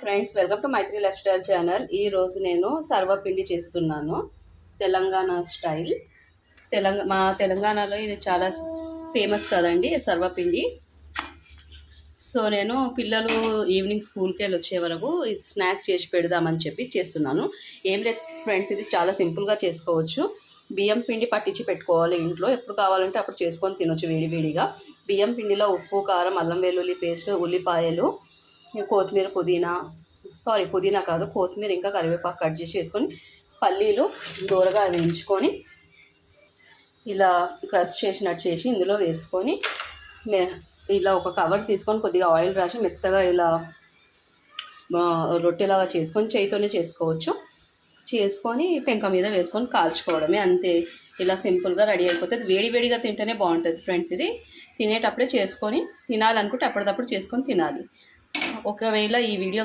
Friends, welcome to Maitri lifestyle channel. ఈరోజు నేను సర్వపిండి చేస్తున్నాను, తెలంగాణ స్టైల్. మా తెలంగాణలో ఇది చాలా ఫేమస్ కదండి సర్వపిండి. సో నేను పిల్లలు ఈవినింగ్ స్కూల్కి వెళ్ళి వచ్చే వరకు స్నాక్ చేసి పెడదామని చెప్పి చేస్తున్నాను. ఏం లేదు ఫ్రెండ్స్, ఇది చాలా సింపుల్గా చేసుకోవచ్చు. బియ్యం పిండి పట్టించి పెట్టుకోవాలి ఇంట్లో. ఎప్పుడు కావాలంటే అప్పుడు చేసుకొని తినొచ్చు వేడివేడిగా. బియ్యం పిండిలో ఉప్పు, కారం, అల్లం వెల్లుల్లి పేస్ట్, ఉల్లిపాయలు, కొత్తిమీర, పుదీనా కాదు, కొత్తిమీర ఇంకా కరివేపాకు కట్ చేసి వేసుకొని పల్లీలు దూరగా వేయించుకొని ఇలా క్రష్ చేసినట్టు చేసి ఇందులో వేసుకొని ఇలా ఒక కవర్ తీసుకొని కొద్దిగా ఆయిల్ రాసి మెత్తగా ఇలా రొట్టెలాగా చేసుకొని చేయితోనే చేసుకోవచ్చు. చేసుకొని పెంక మీద వేసుకొని కాల్చుకోవడమే, అంతే. ఇలా సింపుల్గా రెడీ అయిపోతుంది. వేడివేడిగా తింటేనే బాగుంటుంది ఫ్రెండ్స్. ఇది తినేటప్పుడే చేసుకొని తినాలనుకుంటే అప్పటికప్పుడు చేసుకొని తినాలి. ఒకవేళ ఈ వీడియో